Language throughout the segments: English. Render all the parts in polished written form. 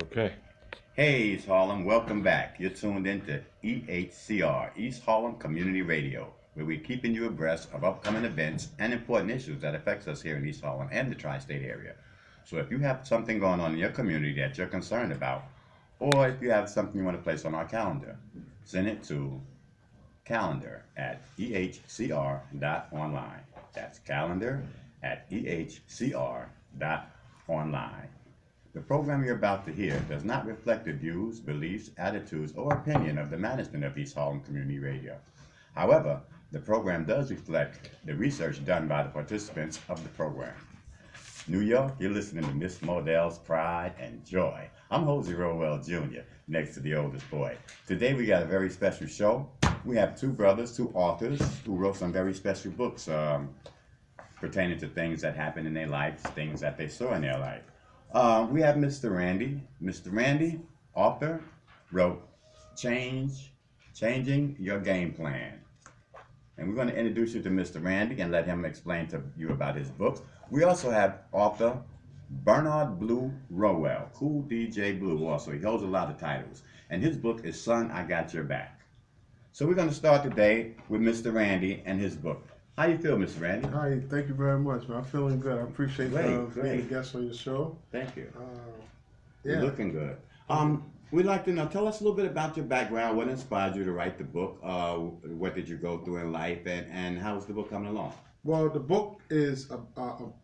Okay. Hey, East Harlem, welcome back. You're tuned into EHCR, East Harlem Community Radio, where we're keeping you abreast of upcoming events and important issues that affects us here in East Harlem and the tri-state area. So if you have something going on in your community that you're concerned about, or if you have something you want to place on our calendar, send it to calendar@ehcr.online. That's calendar@ehcr.online. The program you're about to hear does not reflect the views, beliefs, attitudes, or opinion of the management of East Harlem Community Radio. However, the program does reflect the research done by the participants of the program. New York, you're listening to Miss Modell's Pride and Joy. I'm Hosie Rowell Jr., next to the oldest boy. Today we got a very special show. We have two brothers, two authors, who wrote some very special books pertaining to things that happened in their lives, things that they saw in their life. We have Mr. Randy. Mr. Randy, author, wrote Changing Your Game Plan. And we're going to introduce you to Mr. Randy and let him explain to you about his books. We also have author Bernard Blue Rowell, Cool DJ Blue also. He holds a lot of titles. And his book is Son, I Got Your Back. So we're going to start today with Mr. Randy and his book. How you feel, Mr. Randy? Hi, thank you very much, man. I'm feeling good. I appreciate Great. being a guest on your show. Thank you. Yeah. You're looking good. We'd like to know, tell us a little bit about your background, what inspired you to write the book, what did you go through in life, and how is the book coming along? Well, the book is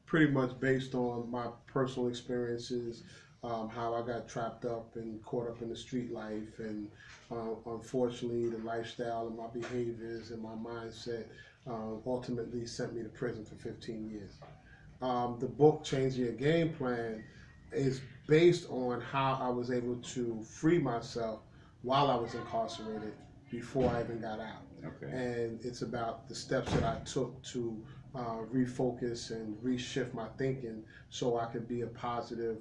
pretty much based on my personal experiences, how I got trapped up and caught up in the street life, and unfortunately, the lifestyle and my behaviors and my mindset ultimately sent me to prison for 15 years. The book, Changing Your Game Plan, is based on how I was able to free myself while I was incarcerated before I even got out. Okay. And it's about the steps that I took to refocus and reshift my thinking so I could be a positive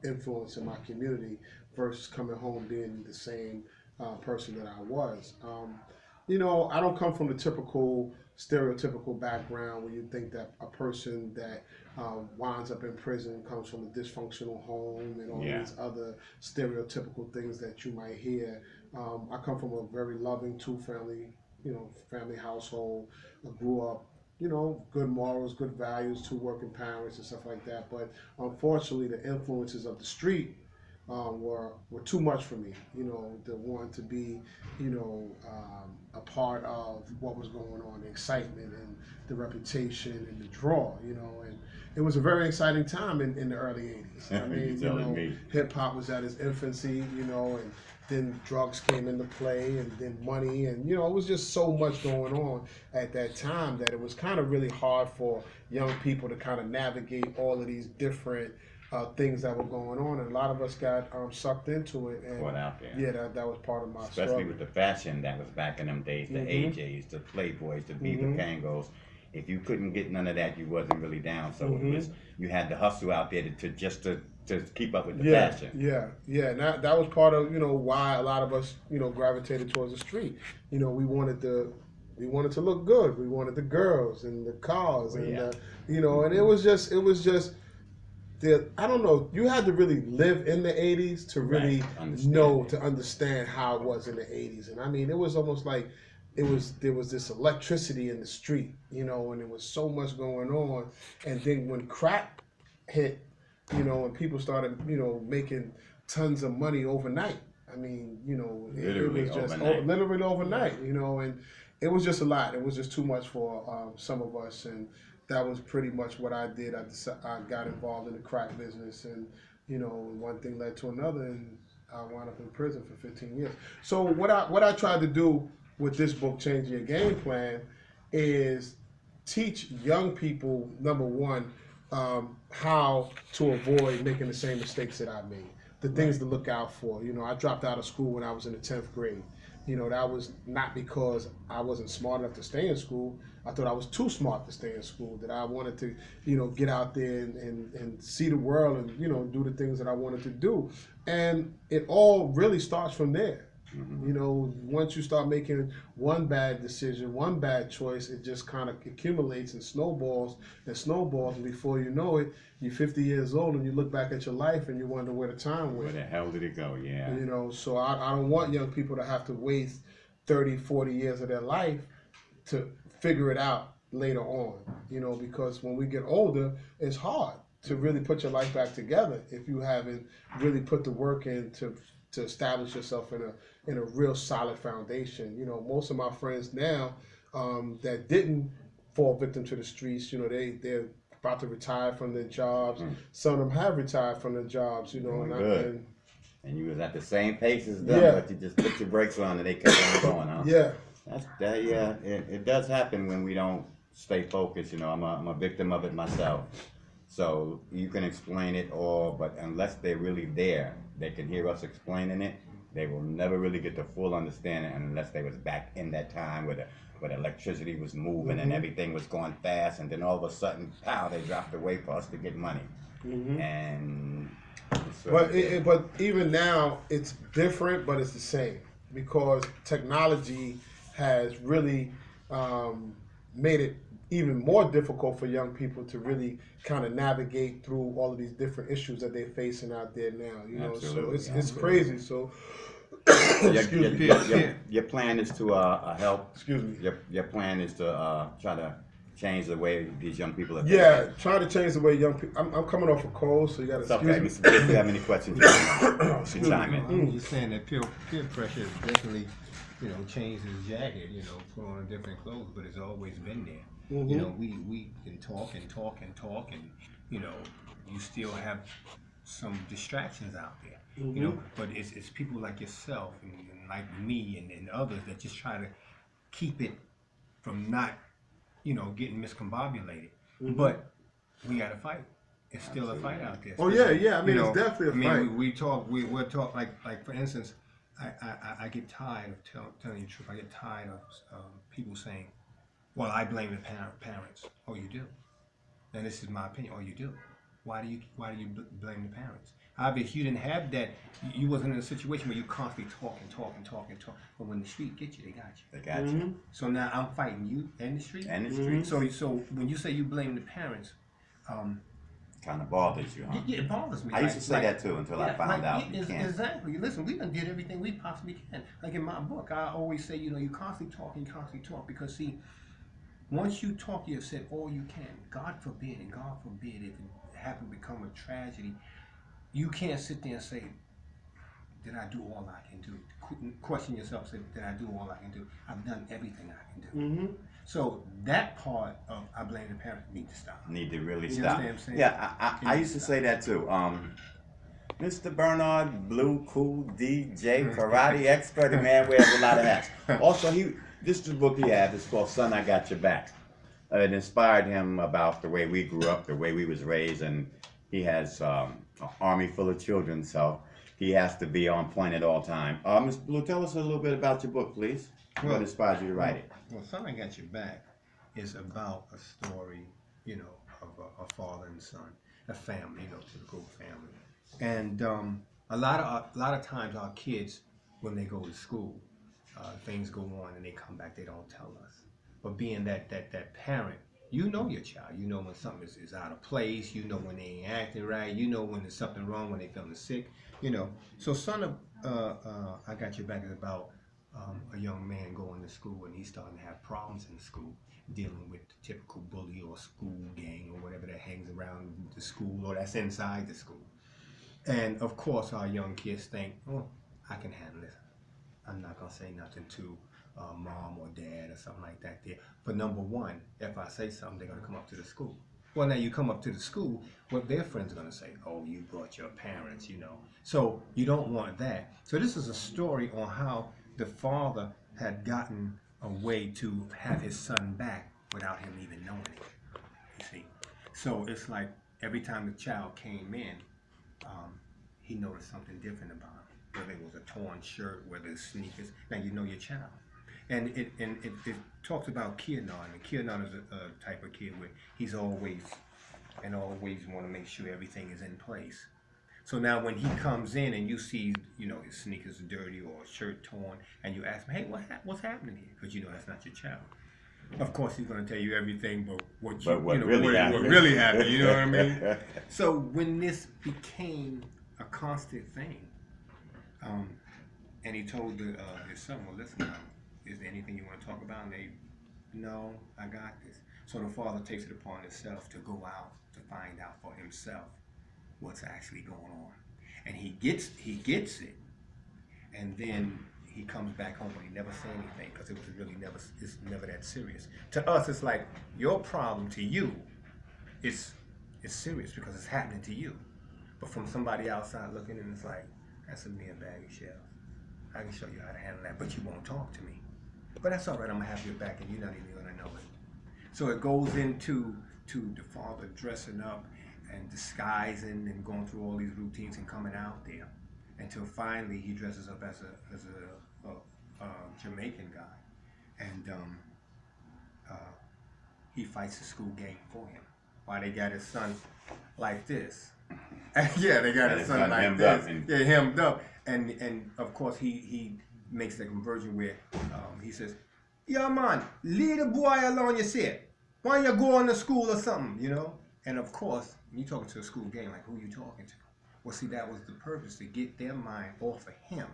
influence in my community versus coming home being the same person that I was. I don't come from the typical stereotypical background where you think that a person that winds up in prison comes from a dysfunctional home and all these other stereotypical things that you might hear. I come from a very loving family household. I grew up, good morals, good values, two working parents and stuff like that. But unfortunately, the influences of the street were too much for me, to want to be, a part of what was going on, the excitement and the reputation and the draw, and it was a very exciting time in the early 80s. I mean, hip hop was at its infancy, and then drugs came into play and then money and, it was just so much going on at that time that it was kind of really hard for young people to kind of navigate all of these different things that were going on, and a lot of us got sucked into it. And Caught out there. yeah, that was part of my Especially struggle. with the fashion that was back in them days, the AJs, the Playboys, the Beaver Kangos. If you couldn't get none of that, you wasn't really down. So it was, you had to hustle out there to keep up with the fashion. Yeah, and that was part of why a lot of us gravitated towards the street. We wanted to look good. We wanted the girls and the cars and and it was just I don't know. You had to really live in the 80s to really understand how it was in the 80s. And I mean, it was almost like there was this electricity in the street, and there was so much going on. And then when crack hit, and people started, making tons of money overnight. I mean, Literally it was just overnight. literally overnight, and it was just a lot. It was just too much for some of us, and that was pretty much what I did. I got involved in the crack business, and one thing led to another, and I wound up in prison for 15 years. So what I tried to do with this book, Changing Your Game Plan, is teach young people, number one, how to avoid making the same mistakes that I made, the things to look out for. I dropped out of school when I was in the 10th grade. That was not because I wasn't smart enough to stay in school. I thought I was too smart to stay in school, that I wanted to, get out there and see the world and, do the things that I wanted to do. And it all really starts from there. You know, once you start making one bad decision, one bad choice, it just kind of accumulates and snowballs and snowballs, and before you know it, you're 50 years old and you look back at your life and you wonder where the time Where went. the hell did it go? Yeah. You know, so I don't want young people to have to waste 30, 40 years of their life to figure it out later on, you know, because when we get older, it's hard to really put your life back together if you haven't really put the work in to establish yourself in a real solid foundation. You know, most of my friends now that didn't fall victim to the streets, you know, they're about to retire from their jobs. Some of them have retired from their jobs, you know, Doing good. And you was at the same pace as them, Yeah. but you just put your brakes on and they kept on going, huh? yeah. Yeah, it does happen when we don't stay focused. You know, I'm a victim of it myself. So you can explain it all, but unless they're really there, they can hear us explaining it. They will never really get the full understanding unless they was back in that time where the electricity was moving and everything was going fast, and then all of a sudden, pow, they dropped away for us to get money. And but even now, it's different, but it's the same because technology has really made it even more difficult for young people to really kind of navigate through all of these different issues that they're facing out there now. You know, Absolutely, so it's crazy. So, your plan is to help. Excuse me. Your plan is to try to change the way these young people are. Yeah, try to change the way young people. I'm coming off a cold, so you got to excuse me. Mr. Kearse, if you have any questions, you can chime in. I'm just saying that peer pressure has definitely, you know, changed his jacket, you know, put on different clothes, but it's always been there. You know, we can talk and talk and talk, and you know, you still have some distractions out there. You know, but it's people like yourself and like me and others that just try to keep it from not, you know, getting miscombobulated. But we got to fight. It's still a fight out there. Oh yeah. I mean, it's definitely a fight. We'll talk like for instance, I get tired of telling you the truth. I get tired of people saying, "Well, I blame the parents." Oh, you do? And this is my opinion. Oh, you do? Why do you blame the parents? Obviously, you didn't have that. You wasn't in a situation where you constantly talk. But when the street get you, they got you. They got you. So now I'm fighting you and the street. And the street. So when you say you blame the parents, kind of bothers you, huh? yeah, it bothers me. I used to say that too until I found out you can't. Exactly. Listen, we done did everything we possibly can. Like in my book, I always say, you know, you constantly talk because see, once you talk, you've said all you can. God forbid, and God forbid if it happen to become a tragedy, you can't sit there and say, did I do all I can do? Question yourself, say, did I do all I can do? I've done everything I can do. So that part of I blame the parents need to stop. Need to really You stop. understand what I'm saying? Yeah, I used to say that too. Mr. Bernard, Blue, Cool, DJ, karate expert, the man wears a lot of hats. Also, this is the book he has. It's called Son, I Got Your Back. It inspired him about the way we grew up, the way we was raised, and he has an army full of children, so he has to be on point at all time. Mr. Blue, tell us a little bit about your book, please. What inspired you to write it? Well, Son, I Got Your Back is about a story, you know, of a father and son, a family, you know, typical family. And a lot of times our kids, when they go to school, things go on and they come back, they don't tell us. But being that parent, you know your child. You know when something is out of place. You know when they ain't acting right. You know when there's something wrong, when they feeling sick. You know. So Son of I Got Your Back is about a young man going to school and he's starting to have problems in school, dealing with the typical bully or school gang or whatever that hangs around the school or that's inside the school. And of course, our young kids think, "Oh, I can handle this. I'm not gonna say nothing to mom or dad or something like that." There, but number one, if I say something, they're gonna come up to the school. Well, now you come up to the school, what their friends are gonna say? "Oh, you brought your parents," you know. So you don't want that. So this is a story on how the father had gotten a way to have his son back without him even knowing it. You see, so it's like every time the child came in. He noticed something different about him, whether it was a torn shirt, whether it's sneakers. Now you know your child. And it talks about Kearse, and Kearse is a type of kid where he's always want to make sure everything is in place. So now when he comes in and you see, you know, his sneakers are dirty or his shirt torn, and you ask him, hey, what's happening here? Because you know that's not your child. Of course, he's going to tell you everything, but what really happened. what really happened. You know what I mean? So when this became a constant thing, and he told his son, well, listen, is there anything you want to talk about? And they, no, I got this. So the father takes it upon himself to go out to find out for himself what's actually going on. And he gets it, and then he comes back home, but he never say anything because it was really it's never that serious. To us, it's like your problem to you is serious because it's happening to you. But from somebody outside looking in, it's like, that's a mere bag of shells. I can show you how to handle that, but you won't talk to me. But that's all right, I'm gonna have your back and you're not even gonna know it. So it goes into the father dressing up and disguising and going through all these routines and coming out there until finally he dresses up as a Jamaican guy, and he fights the school game for him. While they got his son like this. Yeah, they got his son like this. Yeah, hemmed up. And of course he makes the conversion where he says, yeah man, leave the boy alone, you see. Why you going to school or something, you know? And of course, you talking to a school game, like who you talking to? Well, see, that was the purpose, to get their mind off of him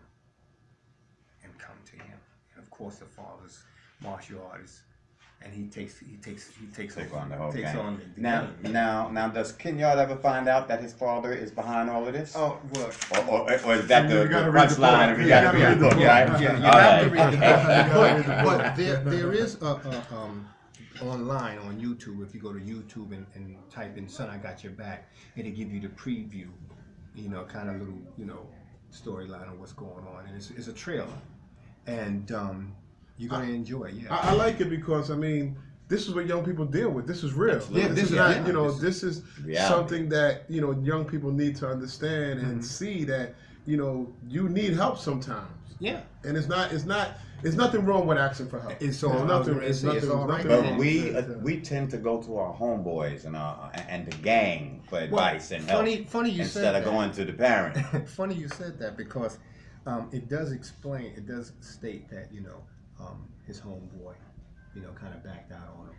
and come to him. And of course, the father's martial artist, and he takes on the whole takes game. on the Now, game. now, does Kenyatta ever find out that his father is behind all of this? Oh, well, Or is that the gotta read the punchline? book. We You got to gotta read the book, right? Yeah, you All have to right. read the book. But there is online on YouTube, if you go to YouTube and type in "Son, I Got Your Back," it'll give you the preview, you know, kind of little, you know, storyline of what's going on, and it's a trailer, and you're gonna enjoy it. Yeah, I like it because, I mean, this is what young people deal with. This is real. Absolutely. Yeah, This is yeah, not, yeah. you know, this is reality. something that, you know, young people need to understand and see that, you know, you need help sometimes. yeah. And it's nothing wrong with asking for help. It's There's all- nothing, it's all right. But wrong we to- we tend to go to our homeboys and the gang for advice and help funny you instead said of that. going to the parent. Funny you said that because it does state that, you know, his homeboy, you know, kind of backed out on him.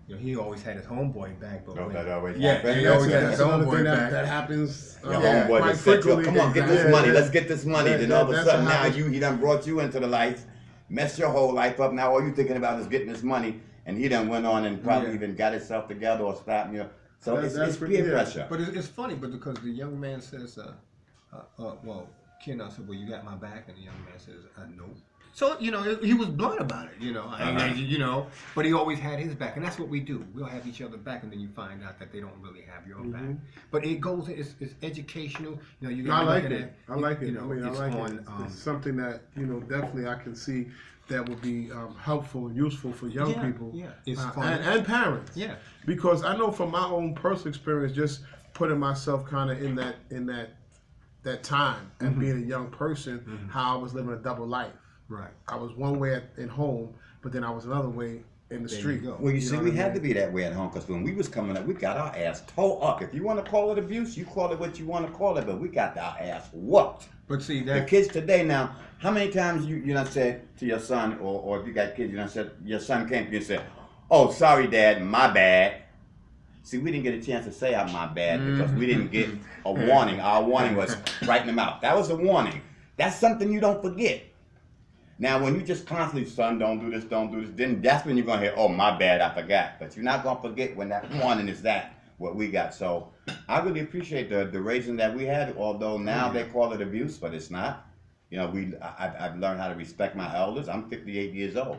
You know, he always had his homeboy back, but Oh, when, that always yeah, happens. he always had That's his another homeboy thing back. that happens. Your Yeah. homeboy quite just said, frequently. come on, get this Yeah. money. Let's get this money. Yeah, Then all of a that's sudden what now happens. he done brought you into the life, messed your whole life up. Now all you thinking about is getting this money. And he done went on and probably Yeah. even got himself together or stopped you. So That's it's pretty- peer yeah. pressure. But it's funny, but because the young man says, well, Ken, I said, well, you got my back, and the young man says, no. So, you know, he was blunt about it, you know, you know, but he always had his back, and that's what we do. We'll have each other back, and then you find out that they don't really have your back. But it goes, it's educational, you know, you got I to like look at it. I like it. You know, I mean, it's I like on, it. It's something that, you know, definitely I can see that would be helpful and useful for young Yeah, people. yeah. It's fun. And parents. Yeah. Because I know from my own personal experience, just putting myself kind of in that time and being a young person, how I was living a double life. Right. I was one way at home, but then I was another way in the There street. you go. Well, you see, know we what I had mean? to be that way at home because when we was coming up, we got our ass tore up. If you want to call it abuse, you call it what you want to call it, but we got our ass whooped. But see, The that, kids today now, how many times you done said to your son, or if you got kids, you done said, your son came to you and said, oh, sorry, Dad, my bad. See, we didn't get a chance to say my bad because we didn't get a warning. Our warning was writing them out. That was a warning. That's something you don't forget. Now, when you just constantly, son, don't do this, then that's when you're going to hear, oh, my bad, I forgot. But you're not going to forget when that warning is what we got. So I really appreciate the raising that we had, although now they call it abuse, but it's not. You know, I've learned how to respect my elders. I'm 58 years old.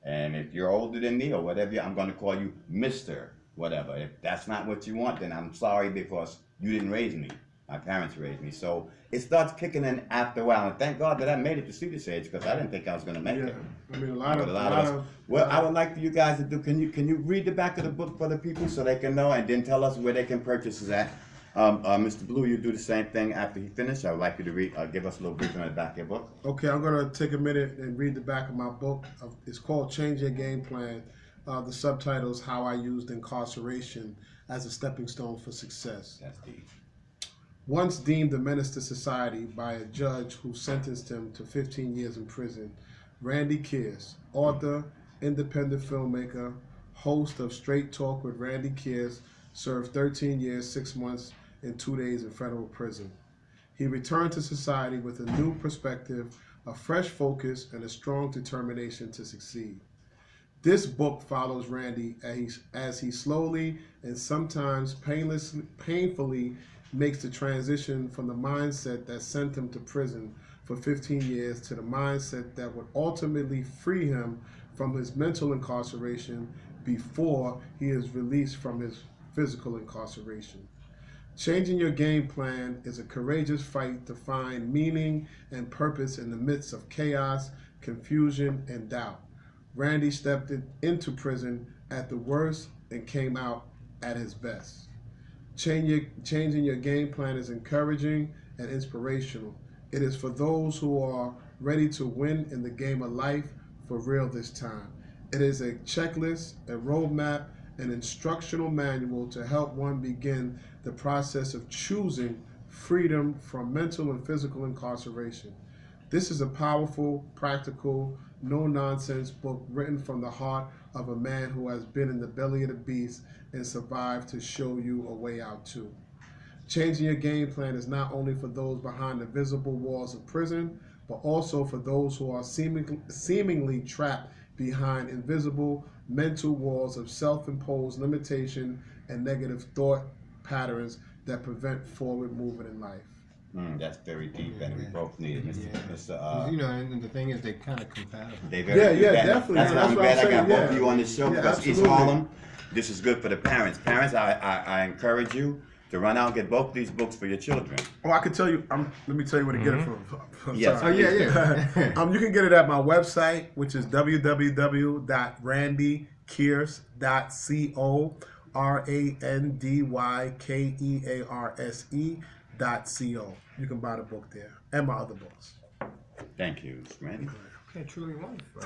And if you're older than me or whatever, I'm going to call you Mr. whatever. If that's not what you want, then I'm sorry because you didn't raise me. My parents raised me. So it starts kicking in after a while. And thank God that I made it to see this age because I didn't think I was going to make Yeah, it. I mean, a lot But of well, I would like for you guys to do, can you read the back of the book for the people so they can know and then tell us where they can purchase it at? Mr. Blue, you do the same thing after he finishes. I would like you to read, give us a little briefing on the back of your book. Okay, I'm gonna take a minute and read the back of my book. It's called Change Your Game Plan. The subtitle is How I Used Incarceration as a Stepping Stone for Success. That's deep. Once deemed a menace to society by a judge who sentenced him to 15 years in prison, Randy Kearse, author, independent filmmaker, host of Straight Talk with Randy Kearse, served 13 years, 6 months, and 2 days in federal prison. He returned to society with a new perspective, a fresh focus, and a strong determination to succeed. This book follows Randy as he slowly and sometimes painfully makes the transition from the mindset that sent him to prison for 15 years to the mindset that would ultimately free him from his mental incarceration before he is released from his physical incarceration. Changing your game plan is a courageous fight to find meaning and purpose in the midst of chaos, confusion, and doubt. Randy stepped into prison at the worst and came out at his best. Changing your game plan is encouraging and inspirational. It is for those who are ready to win in the game of life for real this time. It is a checklist, a roadmap, an instructional manual to help one begin the process of choosing freedom from mental and physical incarceration. This is a powerful, practical, no-nonsense book written from the heart of a man who has been in the belly of the beast and survived to show you a way out too. Changing your game plan is not only for those behind the visible walls of prison, but also for those who are seemingly trapped behind invisible mental walls of self-imposed limitation and negative thought patterns that prevent forward movement in life. That's very deep, and we both need it, Mr. You know, and the thing is, they're kind of compatible. They very definitely. That's why I'm glad I got both of you on the show, Yeah, because absolutely. East Harlem, this is good for the parents. Parents, I encourage you to run out and get both these books for your children. Oh, I can tell you. Let me tell you where to get it from. I'm Yes. sorry. Oh, yeah. You can get it at my website, which is www.randykearse.co, RANDYKEARSE.co. You can buy the book there and my other books. Thank you, Randy. Okay, truly wonderful.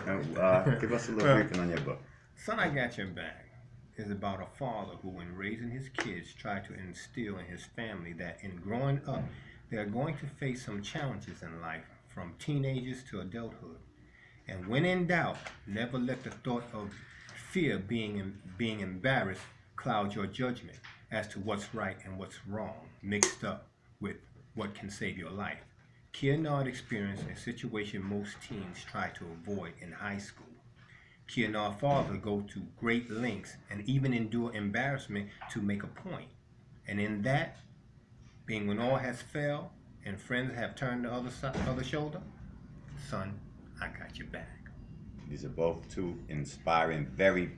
Give us a little briefing on your book. Son, I Got Your Back is about a father who, when raising his kids, tried to instill in his family that in growing up, they are going to face some challenges in life, from teenagers to adulthood. And when in doubt, never let the thought of fear being embarrassed cloud your judgment as to what's right and what's wrong, mixed up with what can save your life. Kearse experienced a situation most teens try to avoid in high school. Kearse's father go to great lengths and even endure embarrassment to make a point. And in that, being when all has failed and friends have turned the other shoulder, son, I got your back. These are both two inspiring, very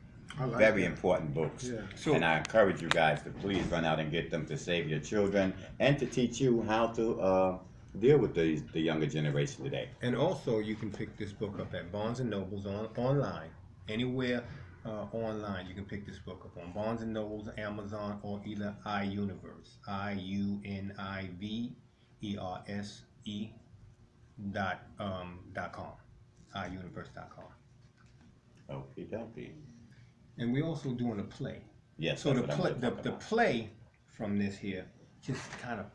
important books. Yeah. And I encourage you guys to please run out and get them to save your children and to teach you how to deal with the younger generation today. And also, you can pick this book up at Barnes & Noble's online. Anywhere online, you can pick this book up on Barnes & Noble's, Amazon, or either iUniverse, IUNIVERSE.com, iUniverse.com. Okie dokie. And we're also doing a play. Yes. So that's what I'm gonna talk the about. play from this here just kind of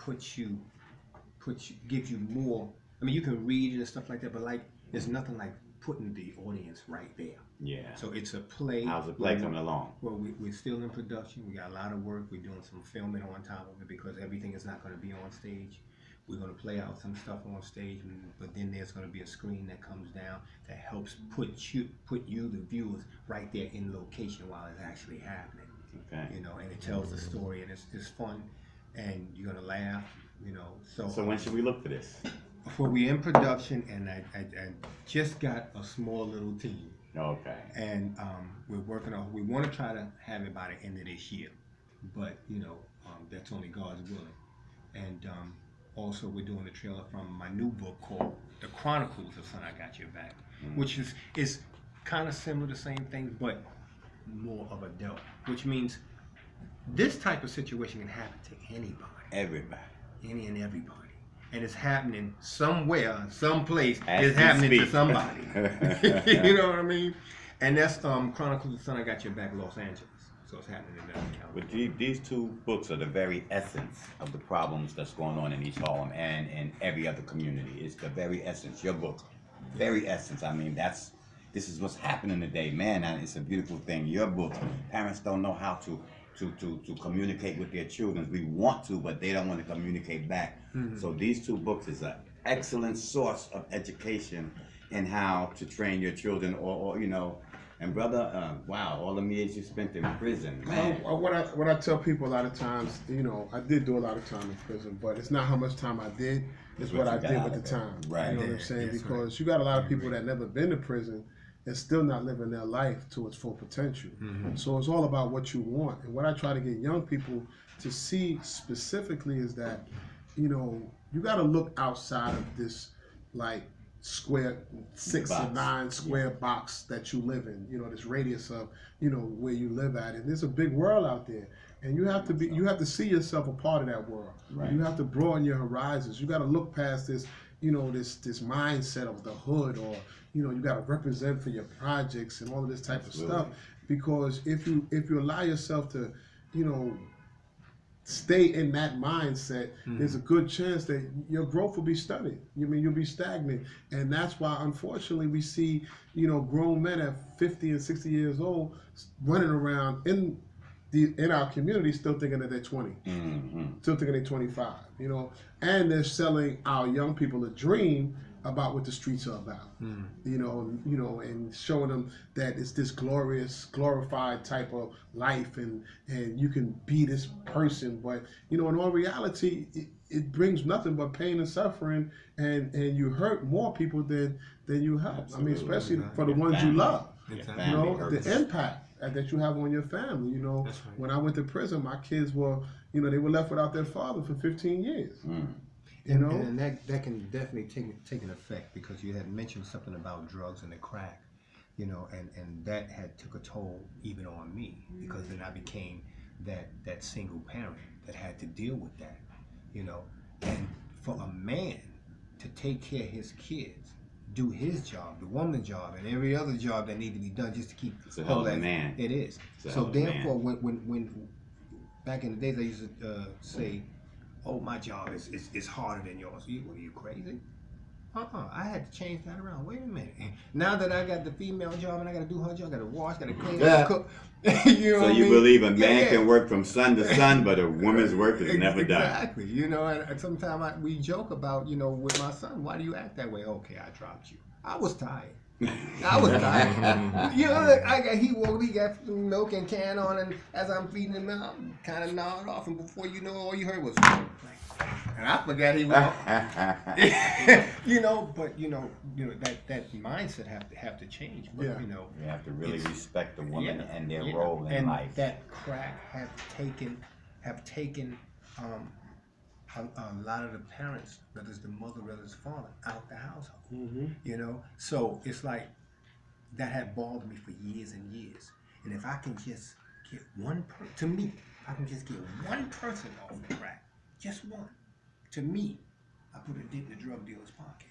gives you more. I mean, you can read it and stuff like that, but like, there's nothing like putting the audience right there. Yeah. So it's a play. How's the play coming along? Well, we're still in production. We got a lot of work. We're doing some filming on top of it because everything is not going to be on stage. We're going to play out some stuff on stage, but then there's going to be a screen that comes down that helps put you, the viewers, right there in location while it's actually happening. Okay. You know, and it tells the story, and it's fun, and you're going to laugh. You know, so when should we look for this? Well, we're in production, and I just got a small little team. Okay. And we're working on. We want to try to have it by the end of this year, but you know, that's only God's willing. And also, we're doing a trailer from my new book called "The Chronicles of Son, I Got Your Back," which is kind of similar to the same thing, but more of a adult. Which means this type of situation can happen to anybody. Everybody. Any and everybody. And it's happening somewhere, someplace. As It's we happening to speak. somebody. You know what I mean? And that's Chronicles of the Son, I Got Your Back, Los Angeles. what's happening in that county. But these two books are the very essence of the problems that's going on in East Harlem and in every other community. It's the very essence. Your book, very essence. I mean, this is what's happening today, man. And it's a beautiful thing. Your book, parents don't know how to communicate with their children. We want to, but they don't want to communicate back. So these two books is an excellent source of education in how to train your children, or you know. And brother, wow, all the years you spent in prison, man. What I tell people a lot of times, you know, I did do a lot of time in prison, but it's not how much time I did, it's what I did with the time. Right. You know what I'm saying? That's Because right. you got a lot of people that never been to prison and still not living their life to its full potential. So it's all about what you want. And what I try to get young people to see specifically is that, you know, you got to look outside of this, like, square 6 or 9 square box that you live in, you know, this radius of, you know, where you live at. And there's a big world out there, and you have to see yourself a part of that world. Right. You have to broaden your horizons. You got to look past this, you know, this mindset of the hood, or, you know, you got to represent for your projects and all of this type of stuff. Because if you allow yourself to, you know, stay in that mindset, there's a good chance that your growth will be stunted. You mean, you'll be stagnant. And that's why, unfortunately, we see, you know, grown men at 50 and 60 years old running around in our community still thinking that they're 20, still thinking they're 25, you know, and they're selling our young people a dream about what the streets are about, you know, and showing them that it's this glorified type of life, and you can be this person, but, you know, in all reality, it brings nothing but pain and suffering, and you hurt more people than you help. Absolutely. I mean, especially for the ones you love. Exactly. You know, the impact that you have on your family. You know, That's right. when I went to prison, my kids were, you know, they were left without their father for 15 years. You know, and that can definitely take an effect, because you had mentioned something about drugs and the crack, you know, and that had took a toll even on me, because then I became that single parent that had to deal with that, you know, and for a man to take care of his kids, do his job, the woman's job, and every other job that needs to be done just to keep. It's a hell of a man. It is. It's a So hell of a therefore, man. when back in the days, I used to say, "Oh, my job is harder than yours." What are you, crazy? I had to change that around. Wait a minute. Now that I got the female job and I got to do her job, I got to wash, got to clean, got to cook. You know So what I you mean? believe a man Yeah. can work from sun to sun, but a woman's work is never done. Exactly. You know, and sometimes we joke about, you know, with my son, why do you act that way? Okay, I dropped you. I was tired. I was tired. You know, he got some milk and can on, and as I'm feeding him out, I'm kind of gnawed off, and before you know, all you heard was, and I forgot he was. You know, but you know that mindset have to change. But, Yeah. you know, You have to really respect the woman and their yeah. role in and life. that crack have taken a lot of the parents, whether it's the mother, whether it's the father, out the household. You know, so it's like that had bothered me for years and years. And if I can just get if I can just get one person off the crack, just one, to me, I put a dent in the drug dealer's pocket.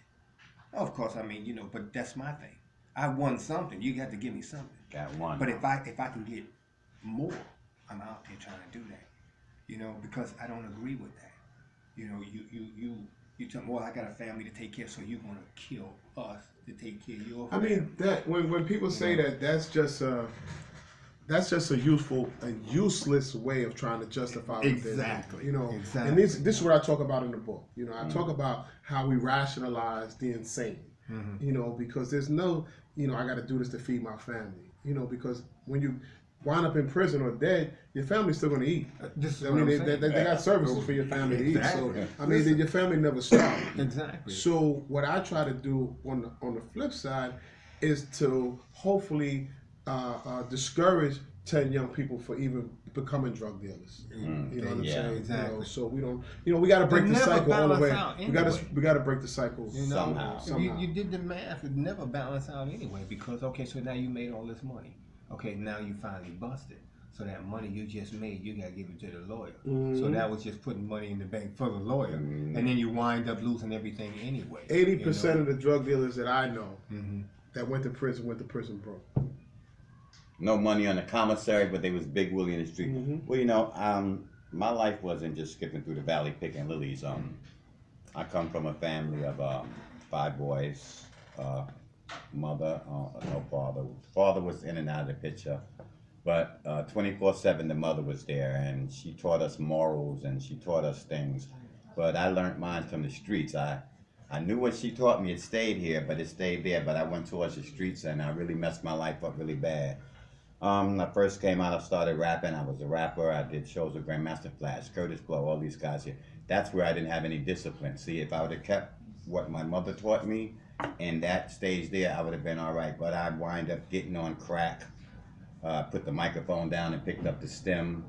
Of course, I mean, you know, but that's my thing. I won something. You got to give me something. Got one. But if I can get more, I'm out there trying to do that. You know, because I don't agree with that. You know, you tell me, well, I got a family to take care of, so you're gonna kill us to take care of your I family. mean, that when people say that, that's just a useless way of trying to justify what they're doing, Exactly. you know. Exactly. And this is what I talk about in the book. You know, I talk about how we rationalize the insane. You know, because there's no, you know, I got to do this to feed my family. You know, because when you wind up in prison or dead, your family's still going to eat. This is I what mean, I'm they saying. got services for your family to eat. Exactly. So I mean, your family never starves. Exactly. So what I try to do on the flip side is to hopefully discourage 10 young people for even becoming drug dealers. You know what I'm Yeah, saying? exactly. You know, so we don't. You know, we got to break the never cycle all the way. balance out We got to anyway. we got to break the cycle You know, Somehow. somehow. You did the math. It never balance out anyway, because okay, so now you made all this money. Okay, now you finally busted. So that money you just made, you gotta give it to the lawyer. So that was just putting money in the bank for the lawyer, and then you wind up losing everything anyway. 80% of the drug dealers that I know Mm-hmm. that went to prison broke. no money on the commissary, but they was big Willie in the street. Well, you know, my life wasn't just skipping through the valley picking lilies. I come from a family of 5 boys, mother, no father. Father was in and out of the picture, but 24/7 the mother was there, and she taught us morals and she taught us things. But I learned mine from the streets. I knew what she taught me. It stayed here, but it stayed there. But I went towards the streets, and I really messed my life up really bad. I first came out, I started rapping. I was a rapper. I did shows with Grandmaster Flash, Curtis Blow, all these guys here. That's where I didn't have any discipline. See, if I would have kept what my mother taught me and that stage there, I would have been all right. But I wind up getting on crack, put the microphone down and picked up the stem.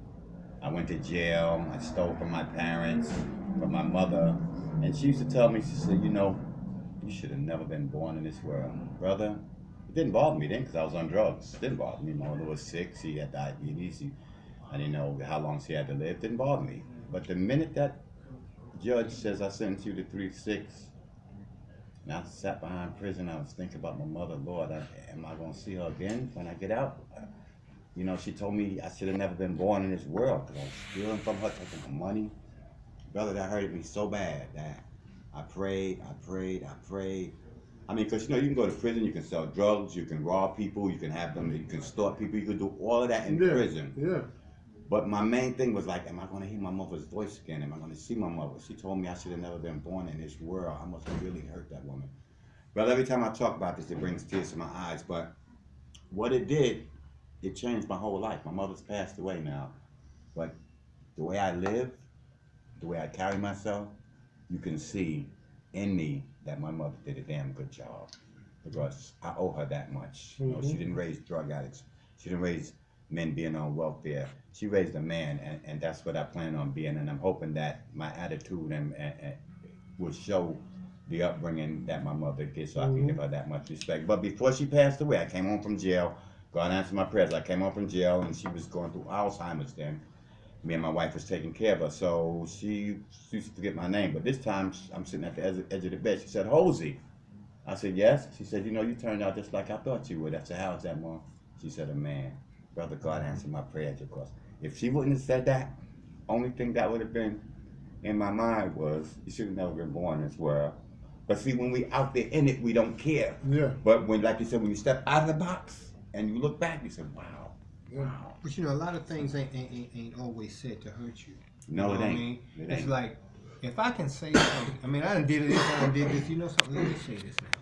I went to jail. I stole from my parents, from my mother. And she used to tell me, she said, you know, you should have never been born in this world. Brother, it didn't bother me then because I was on drugs. It didn't bother me. My mother was sick. She had diabetes. I didn't know how long she had to live. It didn't bother me. But the minute that judge says, I sentence you to 3-6, and I sat behind prison, I was thinking about my mother. Lord, am I going to see her again when I get out? You know, she told me I should have never been born in this world because I was stealing from her, taking her money. Brother, that hurted me so bad that I prayed. I mean, because, you know, you can go to prison, you can sell drugs, you can rob people, you can have them, you can extort people, you can do all of that in prison. Yeah. But my main thing was like, am I going to hear my mother's voice again? Am I going to see my mother? She told me I should have never been born in this world. I must have really hurt that woman. Well, every time I talk about this, it brings tears to my eyes. But what it did, it changed my whole life. My mother's passed away now. But the way I live, the way I carry myself, you can see in me that my mother did a damn good job. Because I owe her that much. You know, she didn't raise drug addicts. She didn't raise men being on welfare. She raised a man, and that's what I plan on being. And I'm hoping that my attitude and will show the upbringing that my mother gets, so I can give her that much respect. But before she passed away, I came home from jail. God answered my prayers. I came home from jail, and she was going through Alzheimer's then. Me and my wife was taking care of her, so she used to forget my name. But this time, I'm sitting at the edge of the bed. She said, Hosie. I said, yes. She said, you know, you turned out just like I thought you would. I said, how's that, Mom? She said, a man. Brother, God answered my prayers, of course. If she wouldn't have said that, only thing that would have been in my mind was, you should have never been born in this world. But see, when we out there in it, we don't care. Yeah. But when, like you said, when you step out of the box and you look back, you say, wow. Yeah. Wow. But you know, a lot of things ain't always said to hurt you. No, You know it what I ain't. mean? It It's ain't. like, if I can say something, I mean, I done did this, I done did this, you know something, let me say this now.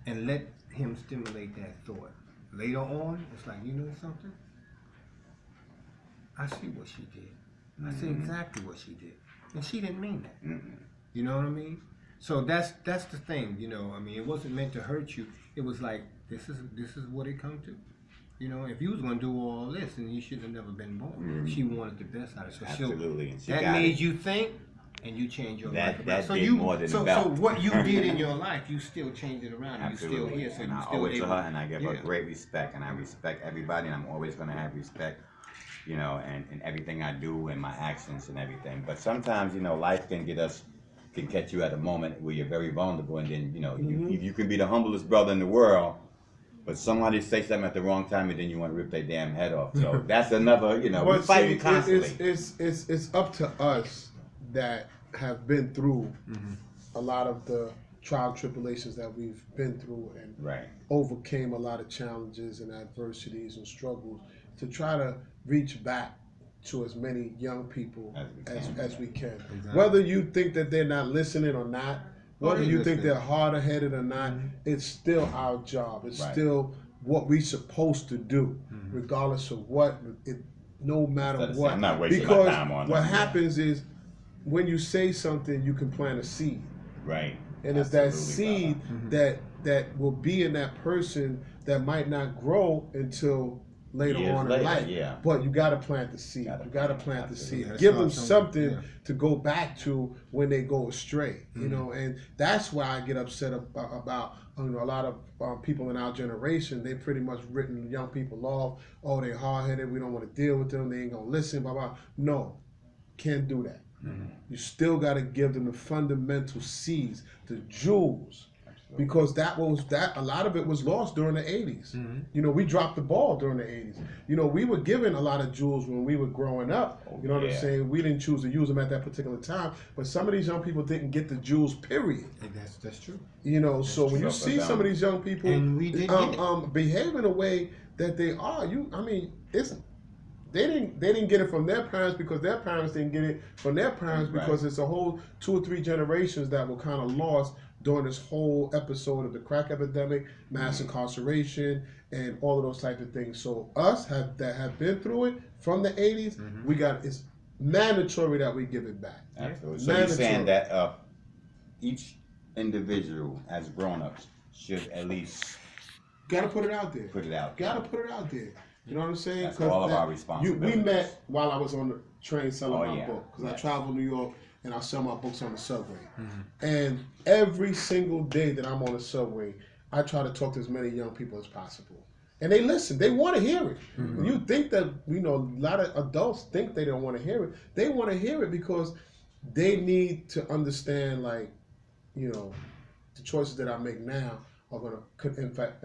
And let him stimulate that thought. Later on, it's like, you know something? I see what she did. I see exactly what she did. And she didn't mean that. You know what I mean? So that's the thing, you know. I mean, it wasn't meant to hurt you. It was like, this is what it come to. You know, if you was gonna do all this, then you should have never been born. She wanted the best out of it. So Absolutely. And she that got made it. you think, and you changed your life. That So did you, more than so the belt. so what you did in your life, you still changed it around. And you still Absolutely. here, so And you I still owe it to able. her, and I give her Yeah. great respect, and I respect everybody, and I'm always going to have respect, you know, and everything I do and my actions and everything. But sometimes, you know, life can catch you at a moment where you're very vulnerable, and then, you know, you can be the humblest brother in the world, but somebody say something at the wrong time, and then you want to rip their damn head off. So that's another, you know, we're fighting constantly. It's up to us that have been through a lot of the trial and tribulations that we've been through and Right. overcame a lot of challenges and adversities and struggles to try to reach back to as many young people as we can. Exactly. Whether you think that they're not listening or not, whether they you think listening. they're harder headed or not, it's still our job. It's Right. still what we're supposed to do, regardless of what, no matter Instead of what. saying, I'm not wasting my Because time on what them. happens is when you say something, you can plant a seed. Right. And it's that Absolutely, seed that will be in that person that might not grow until later Years on in later, life. yeah. But you got to plant the seed. Gotta You got to plant it, plant the absolutely. seed. Yeah, Give them start something somewhere, to go back to when they go astray. You know, and that's why I get upset about you know, a lot of people in our generation. They pretty much written young people off. Oh, they hard headed. We don't want to deal with them. They ain't gonna listen. Blah blah. No, can't do that. You still got to give them the fundamental seeds, the jewels because a lot of it was lost during the 80s. You know, we dropped the ball during the 80s. You know, we were given a lot of jewels when we were growing up. You know what I'm saying? We didn't choose to use them at that particular time, but some of these young people didn't get the jewels, period. That's true. You know, so when you see some of these young people behave in a way that they are, they didn't get it from their parents because their parents didn't get it from their parents because it's a whole 2 or 3 generations that were kind of lost during this whole episode of the crack epidemic, mass incarceration, and all of those types of things. So us that have been through it from the 80s, it's mandatory that we give it back. Absolutely. So you're saying that each individual as grown-ups should at least gotta put it out there. Gotta put it out there. You know what I'm saying? That's all of our responsibilities. We met while I was on the train selling my book because I travel New York and I sell my books on the subway. And every single day that I'm on the subway, I try to talk to as many young people as possible. And they listen. They want to hear it. You think that, you know, a lot of adults think they don't want to hear it. They want to hear it because they need to understand, like, you know, the choices that I make now could impact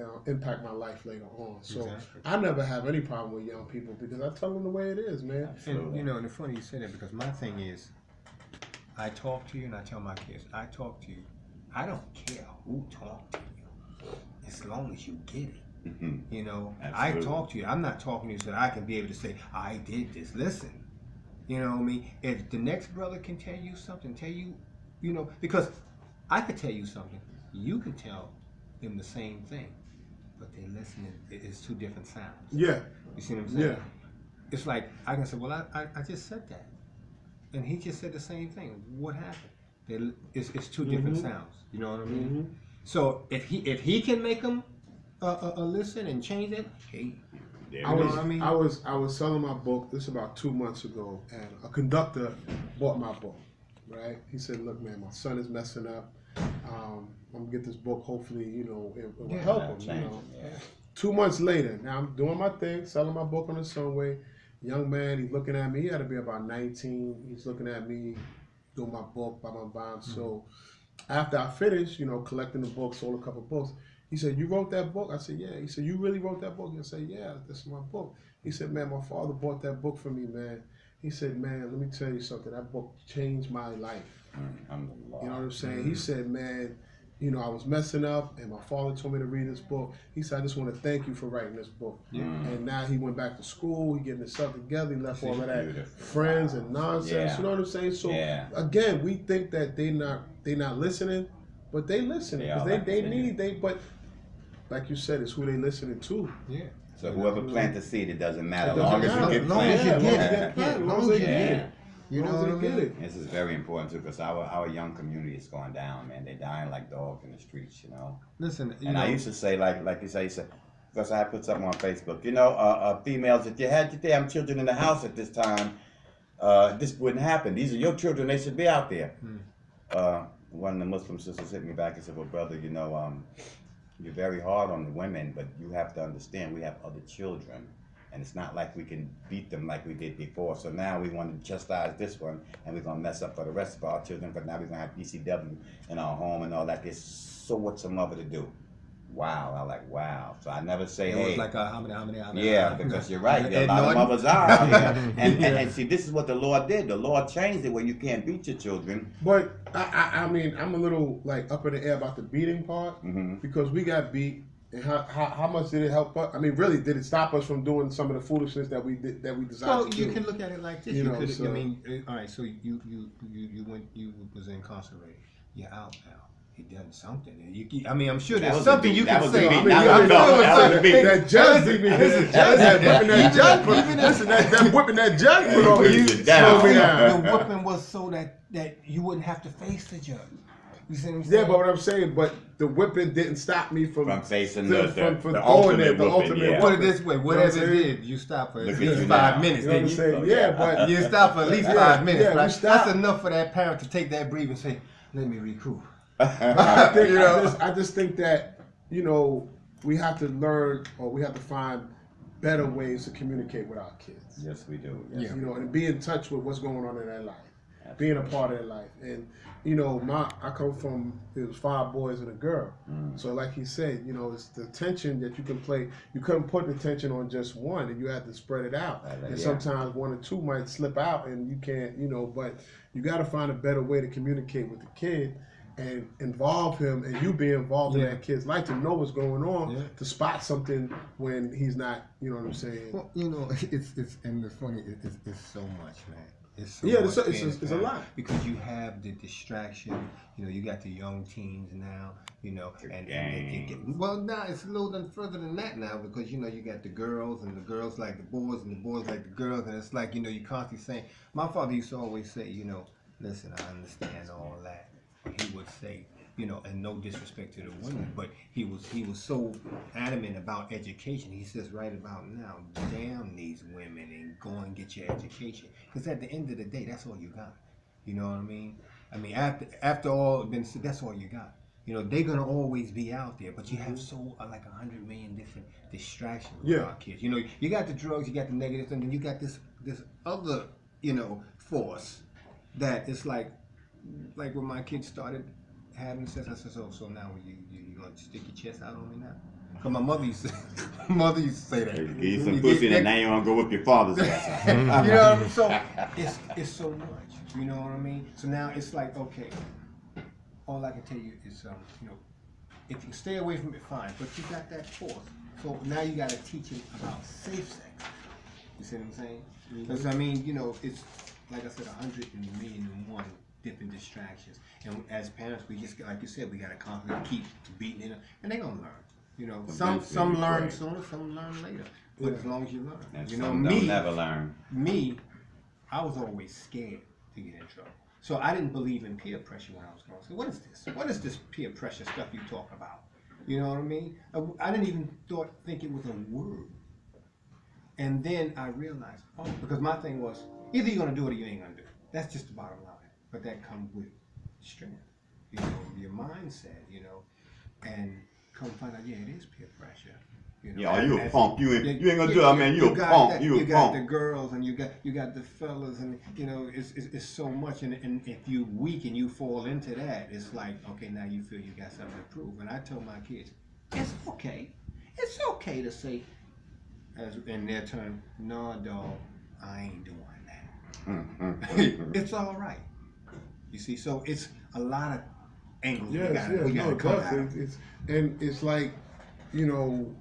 my life later on. So I never have any problem with young people because I tell them the way it is, man. And, you know, and it's funny you say that because my thing is, I talk to you and I tell my kids, I talk to you. I don't care who talk to you, as long as you get it. You know, I talk to you. I'm not talking to you so that I can be able to say, I did this. Listen, you know what I mean? If the next brother can tell you something, you know, because I could tell you something, you can tell them the same thing, but they listening. It's 2 different sounds. Yeah. You see what I'm saying? Yeah. It's like I can say, well, I just said that, and he just said the same thing. What happened? It's 2 different sounds. You know what I mean? So if he can make them listen and change it, hey, you know what I mean? I was selling my book. This about 2 months ago, and a conductor bought my book. Right? He said, "Look, man, my son is messing up. I'm gonna get this book. Hopefully, you know, it will help him." You know. 2 months later, now I'm doing my thing, selling my book on the subway. Young man, he's looking at me. He had to be about 19. He's looking at me, doing my book by my bond. So after I finished, you know, collecting the book, sold a couple books. He said, "You wrote that book?" I said, "Yeah." He said, "You really wrote that book?" I said, "Yeah, this is my book." He said, "Man, my father bought that book for me, man." He said, "Man, let me tell you something. That book changed my life." You know what I'm saying? He said, "Man, you know, I was messing up, and my father told me to read this book." He said, "I just want to thank you for writing this book." And now he went back to school. He getting himself together. He left all of that friends and nonsense. You know what I'm saying? So again, we think that they not listening, but they listening because but like you said, it's who they listening to. Yeah. So whoever plants the seed, it doesn't matter. As long as you get planted. As long as they get it. You know what I mean? This is very important too, because our young community is going down, man. They're dying like dogs in the streets, you know. Listen, I used to say, like you say, because I put something on Facebook, you know, females, if you had your damn children in the house at this time, this wouldn't happen. These are your children. They should be out there. One of the Muslim sisters hit me back and said, "Well, brother, you know, you're very hard on the women, but you have to understand we have other children. And it's not like we can beat them like we did before. So now we want to chastise this one, and we're going to mess up for the rest of our children. But now we're going to have ECW in our home and all that. There's so what's a mother to do?" Wow. I'm like, wow. So I never say, it hey. was like how many? Yeah, because you're right. A lot of mothers are out here. And see, this is what the Lord did. The Lord changed it where you can't beat your children. But, I mean, I'm a little, like, up in the air about the beating part. Because we got beat. And how much did it help us? I mean, really, did it stop us from doing some of the foolishness that we decided to do? You can look at it like this. You know, I mean, all right. So you was incarcerated. You're out now. He done something. I mean, I'm sure there's something you can say. That judge beat me. That whipping that judge put on me. The whipping was so that you wouldn't have to face the judge. You see what I'm saying? Yeah, but what I'm saying, but the whipping didn't stop me from facing the ultimate ultimate. Yeah. Put it this way, whatever it did, you stop for at least 5 minutes. You know what I'm saying? Yeah, but you stop for at least 5 minutes. Right? That's enough for that parent to take that breath and say, "Let me recoup." I just think that, you know, we have to learn, or we have to find better ways to communicate with our kids. Yes, we do. Yes, you know, and be in touch with what's going on in their life. being a part of their life. And you know, I come from, it was 5 boys and a girl. So like he said, you know, it's the tension that you can play. You couldn't put the tension on just one, and you had to spread it out. And sometimes 1 or 2 might slip out, and you can't, you know. But you got to find a better way to communicate with the kid and involve him, and you be involved in that kid's life to know what's going on, to spot something when he's not. You know what I'm saying? Well, you know, it's and it's funny. It's so much, man. It's so it's a lot, because you have the distraction. You know, you got the young teens now. You know, and they get, well, now it's a little bit further than that now, because you know you got the girls, and the girls like the boys, and the boys like the girls, and it's like, you know, you constantly saying. My father used to always say, you know, listen, I understand all that. He would say, you know, and no disrespect to the women, but he was so adamant about education. He says right about now, damn these women and go and get your education, because at the end of the day, that's all you got. You know what I mean? I mean, after all been said, that's all you got. You know, they're gonna always be out there, but you have so like 100 million different distractions with our kids. You know, you got the drugs, you got the negatives, and then you got this other, you know, force that it's like when my kids started having sex, I said, so now you gonna stick your chest out on me now? Cause my mother used to say that. Give you some pussy, and now you wanna go with your father's ass. You know what I mean? So it's so much. You know what I mean? So now it's like, okay, all I can tell you is, you know, if you stay away from it, fine. But you got that force. So now you got to teach him about safe sex. You see what I'm saying? Because I mean, you know, it's like I said, 100,000,001 different distractions, and as parents, we just, like you said, we got to constantly keep beating it up, and they're gonna learn. You know, some learn sooner, some learn later, but as long as you learn, And you know, some don't never learn. Me, I was always scared to get in trouble, so I didn't believe in peer pressure when I was growing. So what is this? What is this peer pressure stuff you talk about? You know what I mean? I didn't even think it was a word, and then I realized, oh, because my thing was, either you're gonna do it or you ain't gonna do it. That's just the bottom line. But that comes with strength, you know, your mindset, you know, and come find out, yeah, it is peer pressure. You know, yeah, you a punk. You ain't gonna do it, man. You a punk. You a punk. You got the girls, and you got the fellas, and you know, it's so much. And if you weak and you fall into that, it's like, okay, now you feel you got something to prove. And I told my kids, it's okay. It's okay to say, as in their term, no, dog, I ain't doing that. It's all right. You see, so it's a lot of angles we gotta come at. And it's like, you know,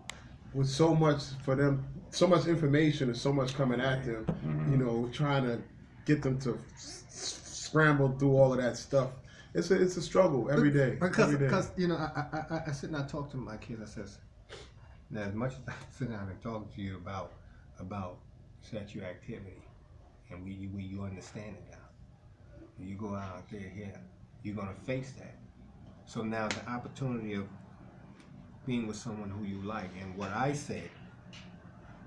with so much for them, so much information and so much coming at them, you know, trying to get them to scramble through all of that stuff. It's a struggle every day. Because you know, I sit and I talk to my kids. I says, now as much as I sit down and talk to you about sexual activity, and you understand it now. You go out there here, you're gonna face that. So now the opportunity of being with someone who you like, and what I said,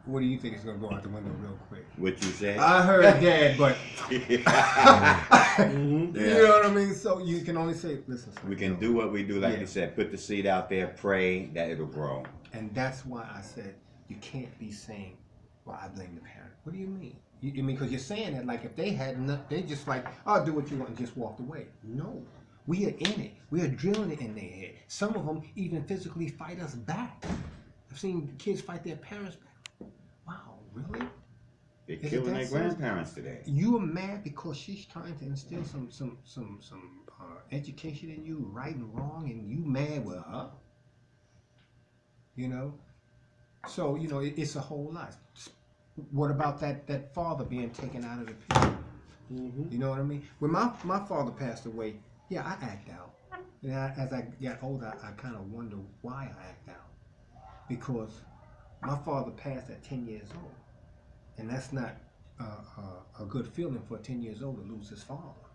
what do you think is gonna go out the window real quick? What you said? I heard Dad, but you know what I mean? So you can only say, listen. We can do what we do, like you said, put the seed out there, pray that it'll grow. And that's why I said, you can't be saying, well, I blame the parent. What do you mean? You mean, because you're saying that like if they had enough, they just like, oh, do what you want and just walked away. No, we are in it. We are drilling it in their head. Some of them even physically fight us back. I've seen kids fight their parents back. Wow, really? They're killing their grandparents today. You are mad because she's trying to instill some education in you, right and wrong, and you mad with her? You know? So, you know, it's a whole lot. What about that father being taken out of the picture? You know what I mean? When my father passed away, yeah, I act out. And as I got older, I kind of wonder why I act out. Because my father passed at 10 years old. And that's not a good feeling for a 10 years old to lose his father.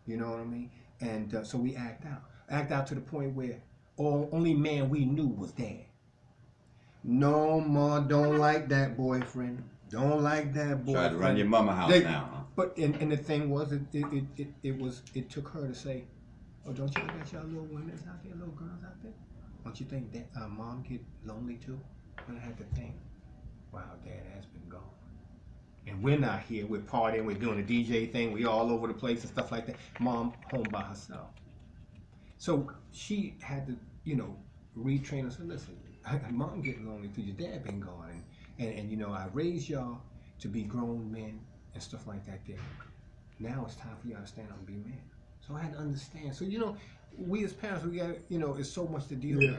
You know what I mean? And so we act out. Act out to the point where only man we knew was Dad. No, Ma, don't like that boyfriend. Don't like that boyfriend. Try to run your mama house now, huh? But and the thing was, it took her to say, oh, don't you got y'all little women out there, little girls out there? Don't you think that Mom get lonely too? And I had to think, wow, Dad has been gone. and we're not here. We're partying. We're doing a DJ thing. We all over the place and stuff like that. Mom home by herself. So she had to, retrain us. And listen, Mom getting lonely because your dad been gone, and I raised y'all to be grown men and stuff like that. There. Now it's time for y'all to stand up and be men. So I had to understand. So we as parents, we got it's so much to deal with.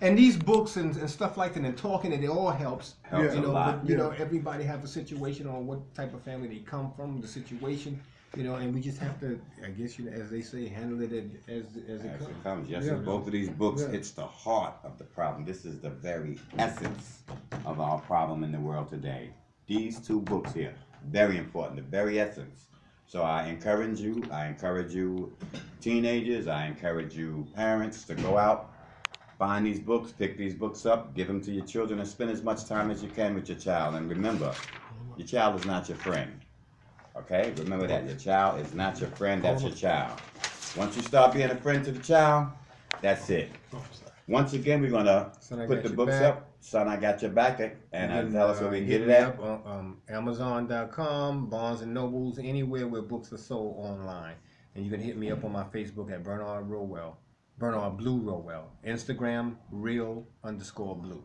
And these books and stuff like that, and talking, and it all helps. Helps a lot. But everybody have a situation on what type of family they come from, the situation. And we just have to, I guess, as they say, handle it as it comes. Yes, and both of these books hits the heart of the problem. This is the very essence of our problem in the world today. These two books here, very important, the very essence. So I encourage you teenagers, I encourage you parents to go out, find these books, pick these books up, give them to your children, and spend as much time as you can with your child. And remember, your child is not your friend. Okay? Remember that. Your child is not your friend, that's your child. Once you start being a friend to the child, that's it. Once again, we're going to put the books up. Son, I got your back. And tell us where we can get it at. Amazon.com, Barnes & Nobles, anywhere where books are sold online. And you can hit me up on my Facebook at Bernard Rowell, Bernard Blue Rowell. Instagram, real_blue.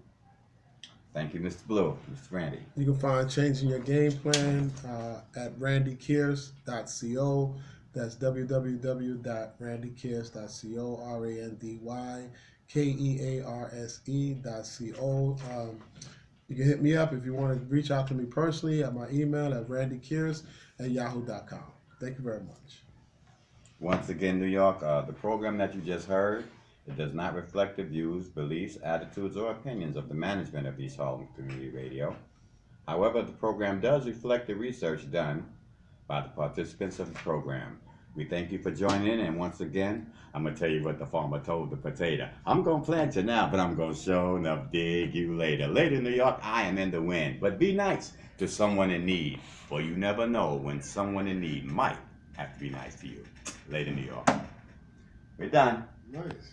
Thank you, Mr. Blue. Mr. Randy. You can find Changing Your Game Plan at randykearse.co. That's www.randykearse.co, randykearse.co. You can hit me up if you want to reach out to me personally at my email at randykearse@yahoo.com. Thank you very much. Once again, New York, the program that you just heard, it does not reflect the views, beliefs, attitudes, or opinions of the management of East Harlem Community Radio. However, the program does reflect the research done by the participants of the program. We thank you for joining in, and once again, I'm going to tell you what the farmer told the potato. I'm going to plant you now, but I'm going to show enough dig you later. Later, New York, I am in the wind. But be nice to someone in need, for you never know when someone in need might have to be nice to you. Later, New York. We're done. Nice.